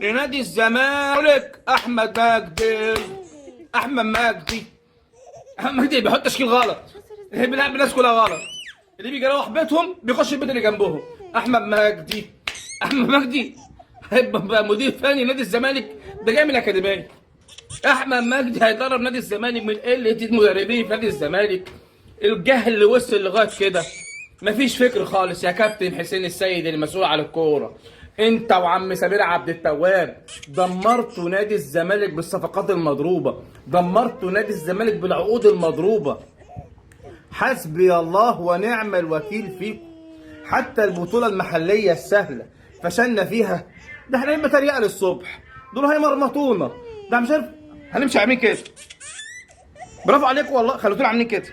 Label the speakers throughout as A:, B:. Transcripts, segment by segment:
A: لنادي الزمالك احمد مجدي. احمد مجدي احمد مجدي بيحط تشكيل غلط، اللي بيلعب الناس كلها غلط، اللي بيجي يروح بيتهم بيخش البيت اللي جنبهم. احمد مجدي، احمد مجدي هيبقى مدير فني نادي الزمالك، ده جاي من الاكاديميه. احمد مجدي هيدرب نادي الزمالك من قله المدربين في نادي الزمالك. الجهل اللي وصل لغايه كده، مفيش فكر خالص يا كابتن حسين السيد المسؤول عن الكوره. انت وعم سمير عبد التواب دمرتوا نادي الزمالك بالصفقات المضروبه، دمرتوا نادي الزمالك بالعقود المضروبه. حسبي الله ونعم الوكيل فيكم. حتى البطوله المحليه السهله فشلنا فيها. ده احنا هنبقى تريقه للصبح، دول هيمرمطونا. ده مش عارف هنمشي عاملين كده. برافو عليكم والله، خلوتونا عاملين كده.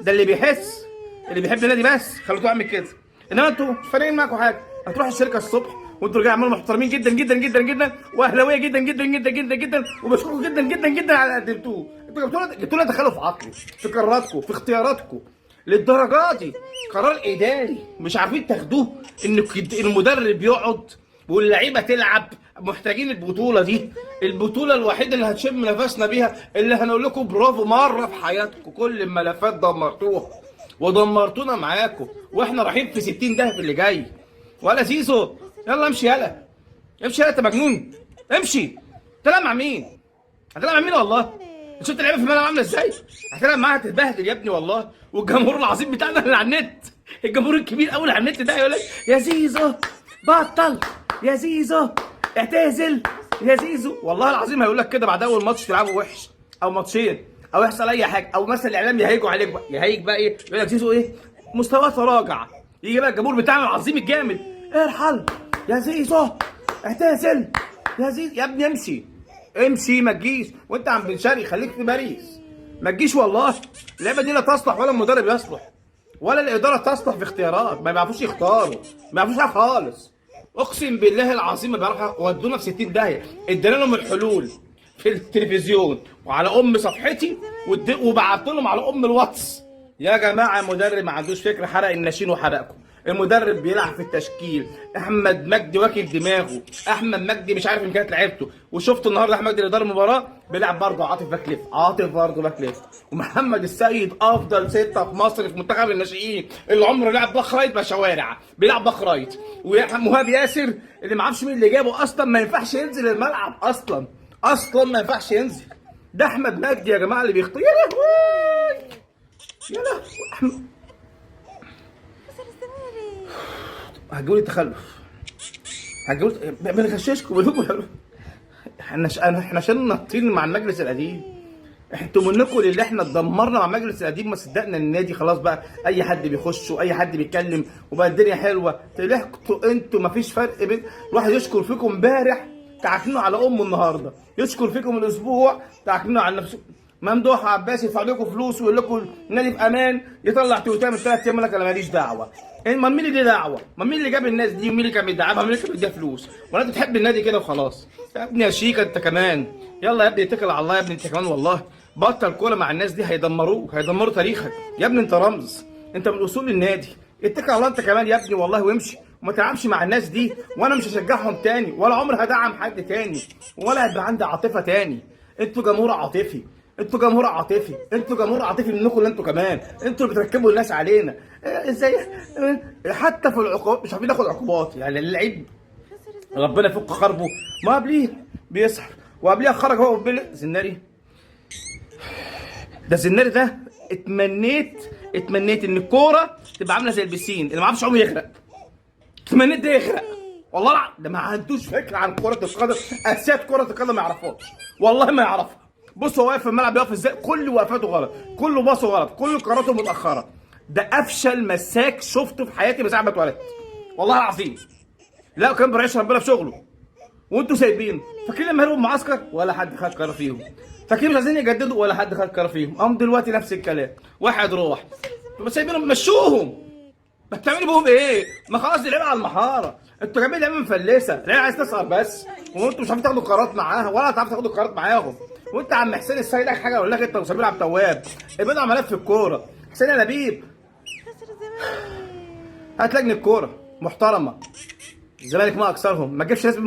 A: ده اللي بيحس، اللي بيحب النادي بس خلوتوه عامل كده. انما انتوا مش فارقين معاكم حاجه. هتروحوا الشركه الصبح وانتوا رجاله عمال محترمين جدا جدا جدا جدا، واهلاويه جدا جدا جدا جدا جدا، وبشكركم جدا جدا جدا على اللي قدمتوه. انتوا جبتوا لنا دخلوا في عقلي، في قراراتكم، في اختياراتكم للدرجه دي. قرار اداري مش عارفين تاخدوه، ان المدرب يقعد واللعيبه تلعب. محتاجين البطوله دي، البطوله الوحيده اللي هتشم نفسنا بيها، اللي هنقول لكم برافو مره في حياتكم. كل الملفات دمرتوها ودمرتونا معاكم، واحنا رايحين في 60 دهب اللي جاي. ولا زيزو يلا امشي، يلا امشي، يلا انت مجنون امشي. تلعب مع مين؟ هتلعب مع مين والله؟ انت شفت اللعيبه في الملعب عامله ازاي؟ هتلعب معاها هتتبهدل يا ابني والله. والجمهور العظيم بتاعنا اللي على النت، الجمهور الكبير قوي اللي على النت ده يقول لك يا زيزو بطل، يا زيزو اعتزل، يا زيزو. والله العظيم هيقول لك كده بعد اول ماتش تلعبه وحش او ماتشين، او يحصل اي حاجه، او مثلا الاعلام يهيجوا عليك بقى، يهيج بقى ايه، يقول لك زيزو ايه مستواه تراجع. يجي بقى الجمهور بتاعنا العظيم الجامد ارحل يا زيزو اعتزل يا زيزو. يا ابني امشي امشي، ما تجيش وانت عم بن شرقي، خليك في باريس، ما تجيش والله. اللعبه دي لا تصلح ولا المدرب يصلح ولا الاداره تصلح في اختيارات. ما بيعرفوش يختاروا، ما بيعرفوش حاجه خالص. اقسم بالله العظيم ما بيعرفوا. ودونا في 60 داهيه. ادينا لهم الحلول في التلفزيون وعلى ام صفحتي، وبعت لهم على ام الواتس. يا جماعه المدرب ما عندوش فكره، حرق الناشئين وحرقكم. المدرب بيلعب في التشكيل. احمد مجدي واكل دماغه. احمد مجدي مش عارف امكانيات لعيبته. وشفت النهارده احمد مجدي اللي دار المباراه بيلعب برضه عاطف باك ليفت، عاطف برضه باك ليفت. ومحمد السيد افضل سته في مصر في منتخب الناشئين، اللي عمره لعب باك رايت بقى شوارع، بيلعب باك رايت. ومهاب ياسر اللي ما اعرفش مين اللي جابه اصلا، ما ينفعش ينزل الملعب اصلا، اصلا ما ينفعش ينزل. ده احمد مجدي يا جماعه اللي بيختار. يا لهوي يا لهوي. هتجيبوا لي تخلف، هتجيبوا بنغششكم. احنا شلنا الطين مع المجلس القديم. انتوا منكم لله، احنا اتدمرنا مع المجلس القديم. ما صدقنا النادي خلاص بقى اي حد بيخش واي حد بيتكلم وبقى الدنيا حلوه. طلعتوا انتوا ما فيش فرق بين الواحد يشكر فيكم امبارح تعكنوا على امه النهارده، يشكر فيكم الاسبوع تعكنوا على نفسه. ممدوح عباس يدفع لكم فلوس ويقول لكم النادي في امان، يطلع تويتات من 3 ايام يقول لك انا ماليش دعوه. ما مين اللي دعوه؟ ما مين اللي جاب الناس دي ومين اللي كان بيدعمها ومين اللي كان بيديها فلوس؟ ولا انت بتحب النادي كده وخلاص؟ يا ابني يا شيكا انت كمان، يلا يا ابني اتكل على الله يا ابني انت كمان والله. بطل كوره مع الناس دي هيدمروك، هيدمروا تاريخك يا ابني. انت رمز، انت من اصول النادي. اتكل على الله انت كمان يا ابني والله وامشي، وما تلعبش مع الناس دي. وانا مش هشجعهم تاني، ولا عمري هدعم حد تاني، ولا هيبقى عندي عاطفه تاني. انتوا جمهور عاطفي، انتوا جمهور عاطفي، انتوا جمهور عاطفي منكم اللي انتوا كمان. انتوا اللي بتركبوا الناس علينا. ازاي حتى في العقوبات مش عارفين ناخد عقوبات؟ يعني اللعيب ربنا يفك خربه. ما قبليه بيسحر، وقبليها خرج هو زناري. ده زناري ده اتمنيت ان الكوره تبقى عامله زي البسين اللي ما عرفش عمره يغرق. اتمنيت ده يغرق والله. ده ما عندوش فكره عن كره القدم، اساسيات كره القدم ما يعرفهاش والله، ما يعرفها. بص هو واقف في الملعب بيقف ازاي، كل وقفاته غلط، كل باصه غلط، كل قراراته متاخره. ده افشل مساك شفته في حياتي من ساعه ما اتولدت والله العظيم. لا كان بيعيش ربنا في شغله وانتوا سايبينه. فاكرين لما هربوا معسكر ولا حد خد قرار فيهم؟ فاكرين مش عايزين يجددوا ولا حد خد قرار فيهم؟ هم دلوقتي نفس الكلام، واحد روح بس سايبينهم. مشوهم، ما بتعملوا بهم ايه؟ ما خلاص دي لعبه على المحاره. انتوا جايبين لعبه مفلسه، لعبه عايز تسهر بس، وانتوا مش عارفين تاخدوا قرارات معاها ولا هتعرفوا تاخدوا قرارات معاهم. وانت عم حسين السيد حاجه اقول لك، انت وسمير عبد التواب ابعدوا عن ملف الكوره. حسين يا لبيب هات لجنه كوره محترمه، الزمالك ما اكثرهم، ما تجيبش ناس